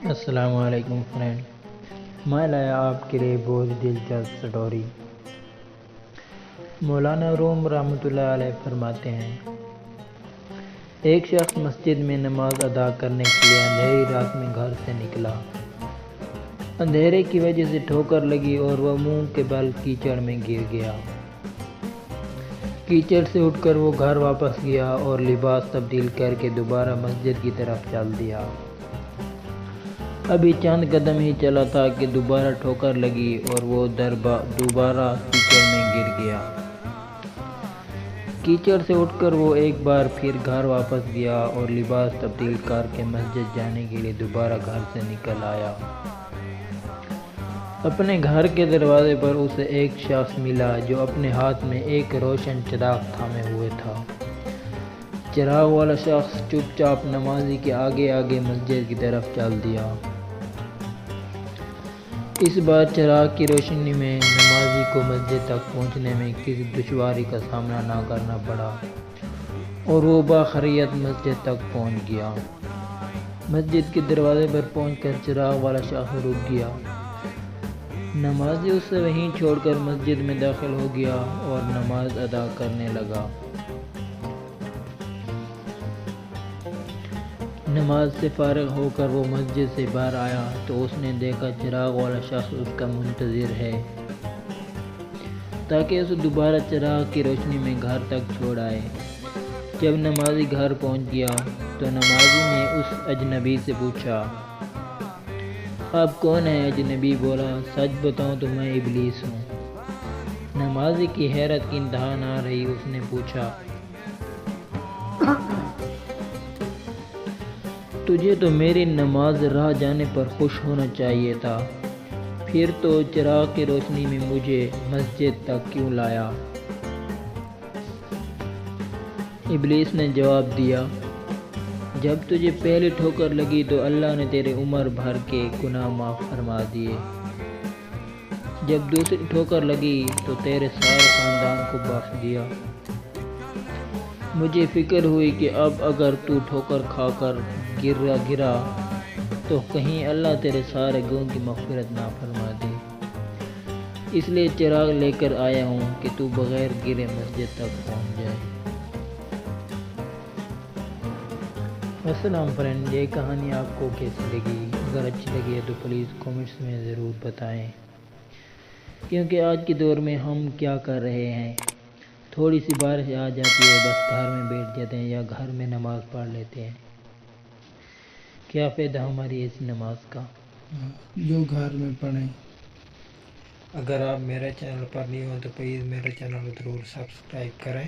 السلام علیکم فرینڈ، میں لایا آپ کے لیے بہت دلچسپ سٹوری۔ مولانا روم رحمۃ اللہ علیہ فرماتے ہیں، ایک شخص مسجد میں نماز ادا کرنے کے لیے اندھیری رات میں گھر سے نکلا۔ اندھیرے کی وجہ سے ٹھوکر لگی اور وہ منہ کے بل کیچڑ میں گر گیا۔ کیچڑ سے اٹھ کر وہ گھر واپس گیا اور لباس تبدیل کر کے دوبارہ مسجد کی طرف چل دیا۔ ابھی چند قدم ہی چلا تھا کہ دوبارہ ٹھوکر لگی اور وہ دوبارہ کیچڑ میں گر گیا۔ کیچڑ سے اٹھ کر وہ ایک بار پھر گھر واپس گیا اور لباس تبدیل کر کے مسجد جانے کے لیے دوبارہ گھر سے نکل آیا۔ اپنے گھر کے دروازے پر اسے ایک شخص ملا جو اپنے ہاتھ میں ایک روشن چراغ تھامے ہوئے تھا۔ چراغ والا شخص چپ چاپ نمازی کے آگے آگے مسجد کی طرف چل دیا۔ اس بار چراغ کی روشنی میں نمازی کو مسجد تک پہنچنے میں کسی دشواری کا سامنا نہ کرنا پڑا اور وہ باخریت مسجد تک پہنچ گیا۔ مسجد کے دروازے پر پہنچ کر چراغ والا شخص رک گیا۔ نمازی اسے وہیں چھوڑ کر مسجد میں داخل ہو گیا اور نماز ادا کرنے لگا۔ نماز سے فارغ ہو کر وہ مسجد سے باہر آیا تو اس نے دیکھا چراغ والا شخص اس کا منتظر ہے تاکہ اسے دوبارہ چراغ کی روشنی میں گھر تک چھوڑ آئے۔ جب نمازی گھر پہنچ گیا تو نمازی نے اس اجنبی سے پوچھا، آپ کون ہیں؟ اجنبی بولا، سچ بتاؤں تو میں ابلیس ہوں۔ نمازی کی حیرت کی انتہا نہ رہی، اس نے پوچھا، تجھے تو میری نماز راہ جانے پر خوش ہونا چاہیے تھا، پھر تو چراغ کی روشنی میں مجھے مسجد تک کیوں لایا؟ ابلیس نے جواب دیا، جب تجھے پہلی ٹھوکر لگی تو اللہ نے تیرے عمر بھر کے گناہ معاف فرما دیے، جب دوسری ٹھوکر لگی تو تیرے سارے خاندان کو بخش دیا۔ مجھے فکر ہوئی کہ اب اگر تو ٹھوکر کھا کر گرا تو کہیں اللہ تیرے سارے گناہوں کی مغفرت نہ فرما دے، اس لیے چراغ لے کر آیا ہوں کہ تو بغیر گرے مسجد تک پہنچ جائے۔ السلام فرینڈ، یہ کہانی آپ کو کیسی لگی؟ اگر اچھی لگی ہے تو پلیز کامنٹس میں ضرور بتائیں، کیونکہ آج کے دور میں ہم کیا کر رہے ہیں، تھوڑی سی بارش آ جاتی ہے بس گھر میں بیٹھ جاتے ہیں یا گھر میں نماز پڑھ لیتے ہیں۔ کیا فائدہ ہماری ایسی نماز کا جو گھر میں پڑھیں۔ اگر آپ میرے چینل پر نہیں ہو تو پلیز میرے چینل کو ضرور سبسکرائب کریں۔